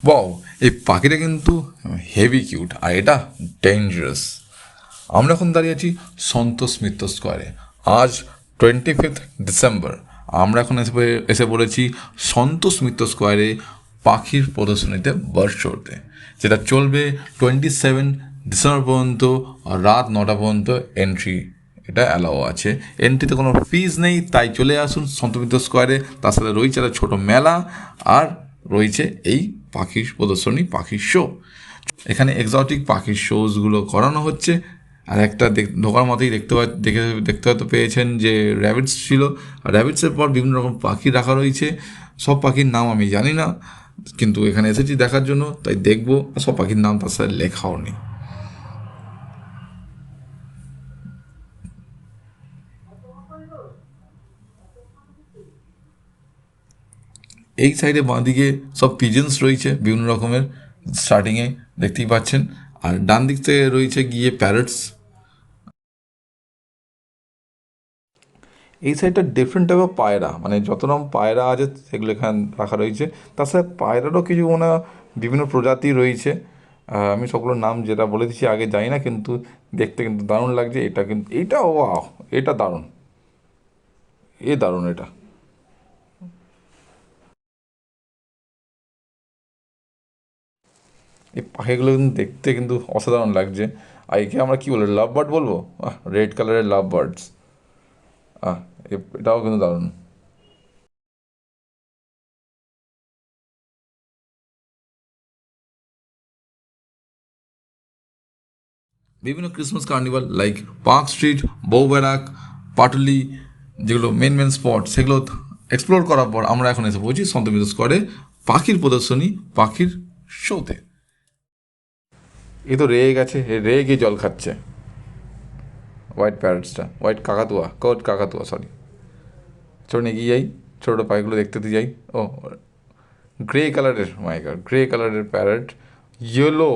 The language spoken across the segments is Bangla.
ওয়াও, এই পাখিটা কিন্তু হেভি কিউট আর এটা ডেঞ্জারাস। আমরা এখন দাঁড়িয়ে আছি সন্তোষ মিত্র স্কোয়ারে। আজ 25 ডিসেম্বর। আমরা এখন এসে পড়েছি সন্তোষ মিত্র স্কোয়ারে পাখির প্রদর্শনীতে বার্ড শোতে, যেটা চলবে 27 ডিসেম্বর পর্যন্ত। আর রাত 9টা পর্যন্ত এন্ট্রি এটা অ্যালাও আছে। এন্ট্রিতে কোনো ফিজ নেই, তাই চলে আসুন সন্তোষ মিত্র স্কোয়ারে। তার সাথে রয়েছে একটা ছোটো মেলা আর রয়েছে এই পাখির প্রদর্শনী, পাখির শো। এখানে এক্সোটিক পাখির শোজগুলো করানো হচ্ছে। আর একটা ঢোকার মতোই দেখতে হয়তো পেয়েছেন যে র্যাবিটস ছিল। আর র্যাবিটসের পর বিভিন্ন রকম পাখি রাখা রয়েছে। সব পাখির নাম আমি জানি না, কিন্তু এখানে এসেছি দেখার জন্য, তাই দেখবো। আর সব পাখির নাম তার সাথে লেখাও নেই। এই সাইডে বাঁদিকে সব পিজেন্স রয়েছে বিভিন্ন রকমের, স্টার্টিংয়ে দেখতেই পাচ্ছেন। আর ডান দিক থেকে রয়েছে গিয়ে প্যারটস। এই সাইডটা ডিফারেন্ট টাইপ অফ পায়রা, মানে যত রকম পায়রা আছে সেগুলো এখানে রাখা রয়েছে। তার সাথে পায়রারও কিছু মানে বিভিন্ন প্রজাতি রয়েছে। আমি সবগুলোর নাম যেটা বলে দিচ্ছি আগে জানি না, কিন্তু দেখতে কিন্তু দারুণ লাগছে। এটা কিন্তু এইটা ওয়াও, এটা দারুণ, দারুণ এটা। এই পাখিগুলো কিন্তু দেখতে কিন্তু অসাধারণ লাগছে। আর একে আমরা কী বলবো, লাভ বার্ড বলবো। রেড কালারের লাভ বার্ডস। আহ এটাও কিন্তু দারুণ। বিভিন্ন Christmas carnival like Park Street, Bow Barracks, Patuli, যেগুলো মেন মেন স্পট, সেগুলো এক্সপ্লোর করার পর আমরা এখন এসে পৌঁছি সন্তমিত স্কোয়ারে পাখির প্রদর্শনী, পাখির শোতে। এ তো রেগে গেছে, রেগে গিয়ে জল খাচ্ছে। হোয়াইট প্যারেটসটা, হোয়াইট কাকাতুয়া, কাকাতুয়া সরি। চলুন এগিয়ে যাই, ছোটো পাখিগুলো দেখতে যাই। ও, গ্রে কালারের, মাই গড, গ্রে কালারের প্যারেট, ইয়েলো,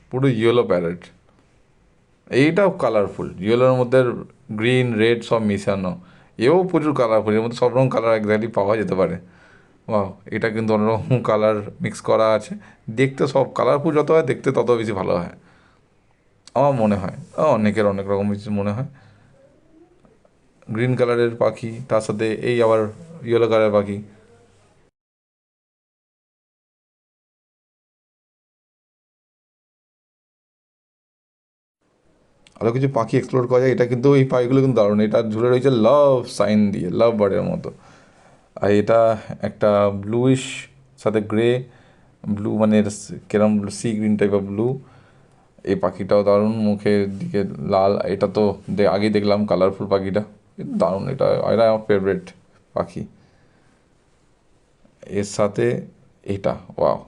পুরো ইয়েলো প্যারেট। এইটাও কালারফুল, ইয়েলোর মধ্যে গ্রিন রেড সব মিশানো। এও প্রচুর কালারফুল, এর মধ্যে সব রকম কালার একজাক্টলি পাওয়া যেতে পারে। ওয়াও, এটা কিন্তু অন্যরকম কালার মিক্স করা আছে। দেখতে সব কালারফুল যত হয়, দেখতে তত বেশি ভালো হয় আমার মনে হয়। অনেকের অনেক রকম কিছু মনে হয়। গ্রিন কালারের পাখি, তার সাথে এই আবার ইয়েলো কালারের পাখি। আরও কিছু পাখি এক্সপ্লোর করা যায়। এটা কিন্তু এই পাখিগুলো কিন্তু দারুণ। এটা ঝুলে রয়েছে লাভ সাইন দিয়ে, লাভ বার্ডের মতো। আর এটা একটা ব্লুইশ সাথে গ্রে, ব্লু মানে কেরম sea green type of blue. এই পাখিটাও দারুণ, মুখের দিকে লাল। এটা তো আগেই দেখলাম কালারফুল পাখিটা, দারুণ। এটা এটা আমার ফেভারিট পাখি। এর সাথে এটা ওয়াও,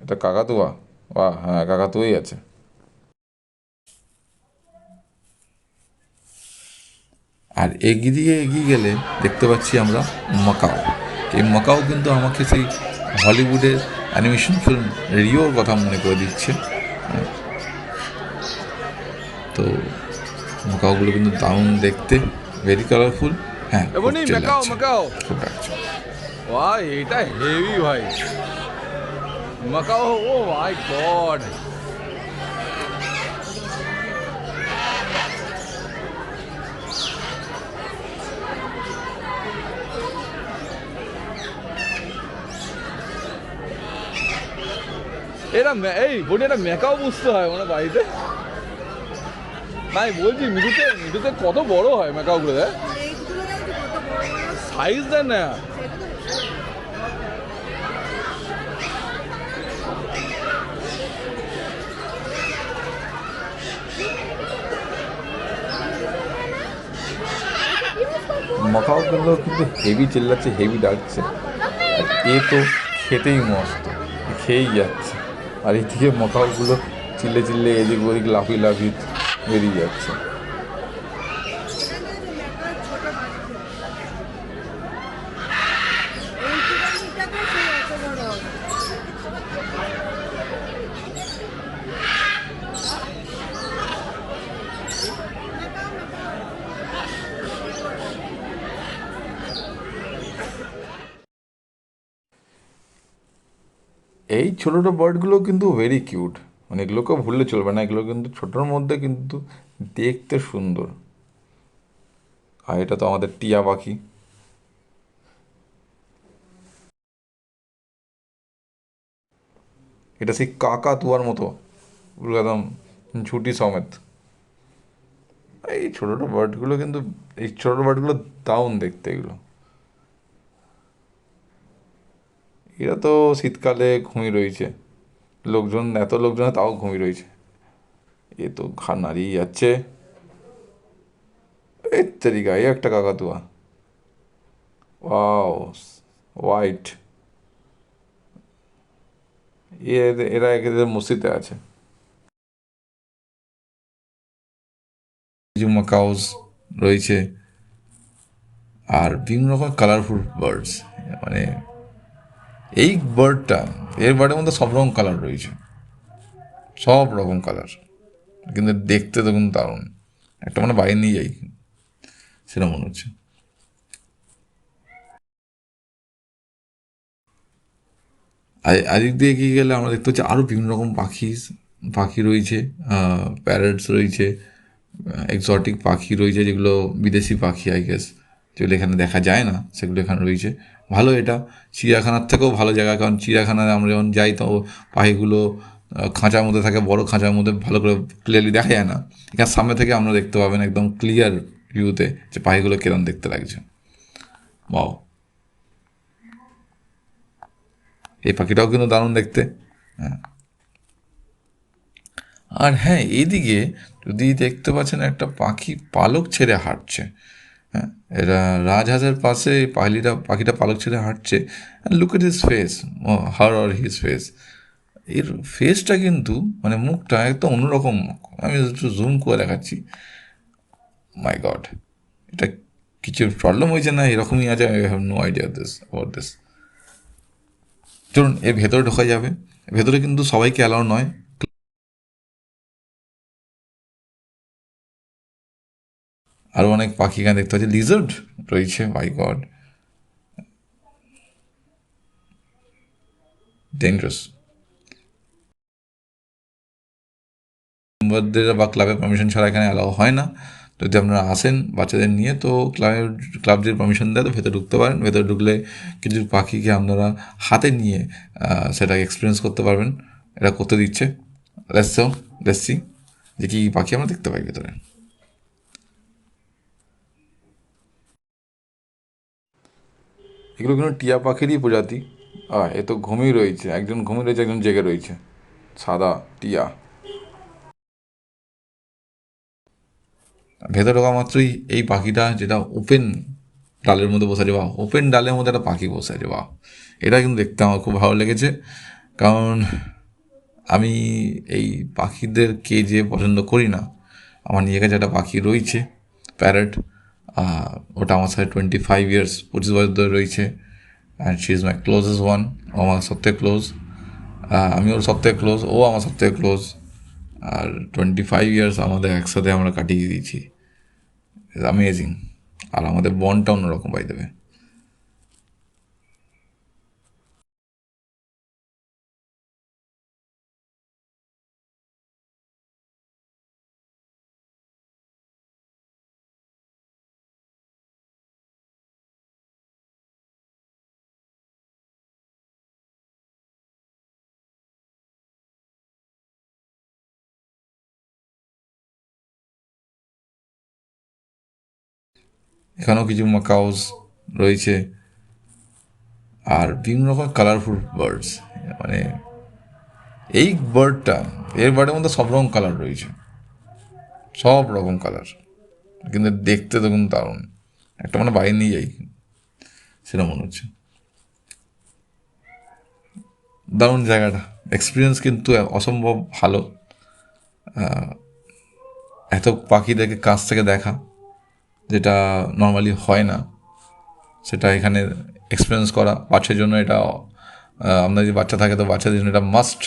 এটা কাকাতুয়া। হ্যাঁ, কাকাতুয়াই আছে। আর এগিয়ে গেলে দেখতে পাচ্ছি আমরা মাকাও। এই মাকাও কিন্তু আমাকে সেই হলিউডের অ্যানিমেশন ফিল্ম রিওর কথা মনে করে দিচ্ছে। তো মাকাওগুলো কিন্তু দারুণ দেখতে, ভেরি কালারফুল। হ্যাঁ, খুব এমনই ম্যাকাও চেল্লাচ্ছে, ম্যাকাও। খুব ডাকছে। ওয়াই, এটা হেভি ভাই। ম্যাকাও, ও মাই গড। এই বলি, এটা ম্যাকাও বুঝতে হয় মানে বাড়িতে। নাই বলছি, মিঠুতে মিঠুতে কত বড় হয় ম্যাকাওগুলো, দেখ সাইজ দেন না। মাকাওগুলো কিন্তু হেভি চেল্লাচ্ছে, হেভি ডাকছে। আর এ তো খেতেই মস্ত, খেয়েই যাচ্ছে। আর এদিকে মাকাওগুলো চিল্লে চিল্লে এদিক ওদিক লাফিয়ে লাফিয়ে বেরিয়ে যাচ্ছে। এই ছোটো ছোটো বার্ডগুলো কিন্তু ভেরি কিউট, মানে এগুলোকেও ভুললে চলবে না, এগুলো কিন্তু ছোটোর মধ্যে কিন্তু দেখতে সুন্দর। আর এটা তো আমাদের টিয়া পাখি। এটা সেই কাকাতুয়ার মতো, পুরো একদম ঝুঁটি সমেত। এই ছোটো ছোটো বার্ডগুলো কিন্তু, এই ছোটো ছোটো বার্ডগুলো দারুণ দেখতে এগুলো। এরা তো শীতকালে ঘুমিয়ে রয়েছে, লোকজন এত লোকজন তাও ঘুমিয়ে রয়েছে। এ তো ঘাড় নাড়িয়ে যাচ্ছে। এই তেরিকা, এই একটা কাকাতুয়া। Wow, white. এরা এদের মসজিদে আছে। কিছু মাকাউস রয়েছে, আর বিভিন্ন রকম কালারফুল বার্ডস। মানে এই বার্ডটা, এর বার্ডের মধ্যে সব রকম কালার রয়েছে, সব রকম কালার, কিন্তু দেখতে তো কিন্তু দারুণ। একটা মানে বাইরে নিয়ে যাই সেটা মনে হচ্ছে। আর এদিক দিয়ে এগিয়ে গেলে আমরা দেখতে পাচ্ছি আরও বিভিন্ন রকম পাখি, পাখি রয়েছে। প্যারটস রয়েছে, এক্সটিক পাখি রয়েছে, যেগুলো বিদেশি পাখি আই গেস, যেগুলো এখানে দেখা যায় না সেগুলো এখানে রয়েছে। ভালো, এটা চিড়িয়াখানার থেকেও ভালো জায়গা, কারণ চিড়িয়াখানায় আমরা যখন যাই তো পাখিগুলো খাঁচার মধ্যে থাকে, বড় খাঁচার মধ্যে, ভালো করে ক্লিয়ারলি দেখা যায় না। এখানে সামনে থেকে আমরা দেখতে পাবেন একদম ক্লিয়ার ভিউতে যে পাখিগুলো কিরম দেখতে লাগছে। বাও, এই পাখিটাও কিন্তু দারুণ দেখতে। হ্যাঁ, আর হ্যাঁ, এইদিকে যদি দেখতে পাচ্ছেন একটা পাখি পালক ছেড়ে হাঁটছে। হ্যাঁ, এরা রাজহাঁসের পাশে এই পাখিটা পালক ছেড়ে হাঁটছে। Look at his face, her or his face. এর ফেসটা কিন্তু, মানে মুখটা একদম অন্যরকম মুখ। আমি একটু জুম করে দেখাচ্ছি। মাই গড, এটা কিছু প্রবলেম হয়েছে না এরকমই আছে? I have no idea about this. চলুন এর ভেতরে ঢোকা যাবে। ভেতরে কিন্তু সবাইকে অ্যালাউ নয়। আরও অনেক পাখি এখানে দেখতে পাচ্ছি, লিজার্ড রয়েছে। মাই গড, ডেঞ্জারাস। মেম্বারদের বা ক্লাবের পারমিশন ছাড়া এখানে অ্যালাউ হয় না। যদি আপনারা আসেন বাচ্চাদের নিয়ে, তো ক্লাব যদি পারমিশন দেয় তো ভেতরে ঢুকতে পারেন। ভেতরে ঢুকলে কিছু পাখিকে আপনারা হাতে নিয়ে সেটাকে এক্সপিরিয়েন্স করতে পারবেন। এটা করতে দিচ্ছে। দেখছি যে কী পাখি আমরা দেখতে পাই ভেতরে। এগুলো কিন্তু টিয়া পাখিরই প্রজাতি। এ তো ঘুমিয়ে রয়েছে, একজন ঘুমিয়ে রয়েছে, একজন জেগে রয়েছে। সাদা টিয়া। ভেতরে ঢোকা মাত্রই এই পাখিটা, যেটা ওপেন ডালের মধ্যে বসে আছে, বা ওপেন ডালের মধ্যে একটা পাখি বসে আছে, বা এটা কিন্তু দেখতে আমার খুব ভালো লেগেছে। কারণ আমি এই পাখিদেরকে যে পছন্দ করি না, আমার নিজের কাছে একটা পাখি রয়েছে, প্যারট। ওটা আমার সাথে 25 ইয়ার্স, 25 বছর ধরে রয়েছে। And she is my closest one. ও আমার সবথেকে ক্লোজ, আমি ওর সবথেকে ক্লোজ, ও আমার সবথেকে ক্লোজ। আর 25 ইয়ার্স আমাদের একসাথে আমরা কাটিয়ে দিয়েছি। অ্যামেজিং। আর আমাদের বন্ডটা অন্যরকম, বাই দেবে। এখানেও কিছু মাকাউস রয়েছে, আর বিভিন্ন রকম কালারফুল বার্ডস। মানে এই বার্ডটা, এর বার্ডের মধ্যে সব রকম কালার রয়েছে, সব রকম কালার, কিন্তু দেখতে তো কিন্তু দারুণ। একটা মানে বাইরে নিয়ে যাই সেটা মনে হচ্ছে। দারুণ জায়গাটা, এক্সপিরিয়েন্স কিন্তু অসম্ভব ভালো। এত পাখিদেরকে কাছ থেকে দেখা, যেটা নর্মালি হয় না, সেটা এখানে এক্সপিরিয়েন্স করা বাচ্চার জন্য এটা, আপনার যদি বাচ্চা থাকে তো বাচ্চাদের জন্য এটা মাস্ট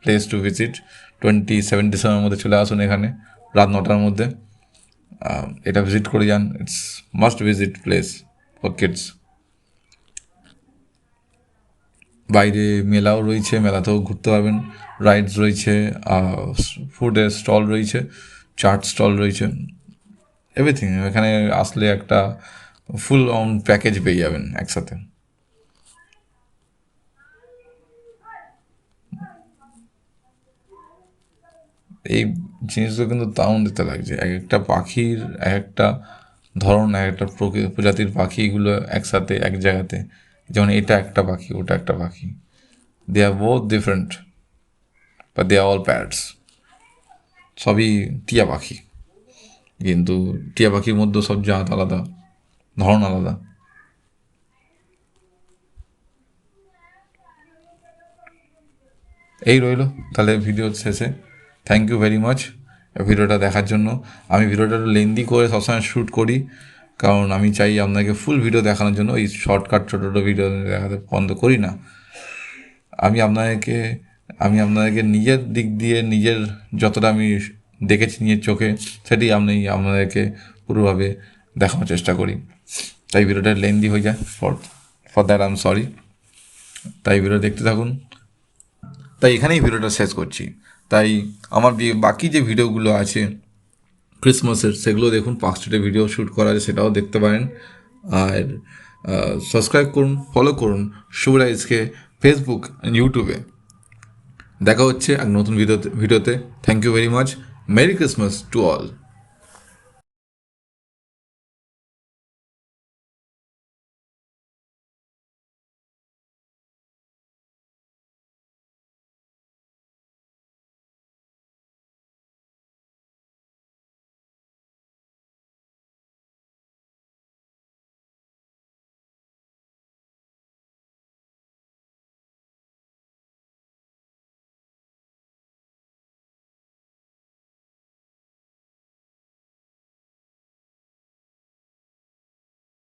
প্লেস টু ভিজিট। 27 ডিসেম্বরের মধ্যে চলে আসুন এখানে, রাত 9টার মধ্যে। এটা ভিজিট করে যান, it's must visit place for kids. বাইরে মেলাও রয়েছে, মেলাতেও ঘুরতে পারবেন। রাইডস রয়েছে, ফুডের স্টল রয়েছে, চাট স্টল রয়েছে, এভরিথিং। এখানে আসলে একটা ফুল অন প্যাকেজ পেয়ে যাবেন একসাথে। এই জিনিসগুলো কিন্তু দারুণ দিতে লাগছে। এক একটা পাখির এক একটা ধরন, এক একটা প্রজাতির পাখিগুলো একসাথে এক জায়গাতে। যেমন এটা একটা পাখি, ওটা একটা পাখি, they are both different, but they are all parrots. সবই টিয়া পাখি, কিন্তু টিয়া পাখির মধ্যে সব জাত আলাদা, ধরন আলাদা। এই রইল তাহলে ভিডিও শেষে। থ্যাংক ইউ ভেরি মাচ ভিডিওটা দেখার জন্য। আমি ভিডিওটা একটু লেন্দি করে সবসময় শ্যুট করি, কারণ আমি চাই আপনাকে ফুল ভিডিও দেখানোর জন্য। এই শর্টকাট ছোটো ছোটো ভিডিও দেখাতে পছন্দ করি না। আমি আপনাদেরকে নিজের দিক দিয়ে, নিজের যতটা আমি দেখেছি নিজের চোখে, সেটি আপনাদেরকে পুরোভাবে দেখানোর চেষ্টা করি। তাই ভিডিওটা লেন্দি হয়ে যায়, for that I am sorry. তাই ভিডিও দেখতে থাকুন। তাই এখানেই ভিডিওটা শেষ করছি। তাই আমার বাকি যে ভিডিওগুলো আছে ক্রিসমাসের, সেগুলো দেখুন। পার্ক স্ট্রিটে ভিডিও শ্যুট করা আছে, সেটাও দেখতে পারেন। আর সাবস্ক্রাইব করুন, ফলো করুন শুভরাইজকে ফেসবুক, ইউটিউবে। দেখা হচ্ছে এক নতুন ভিডিওতে। Thank you very much. Merry Christmas to all.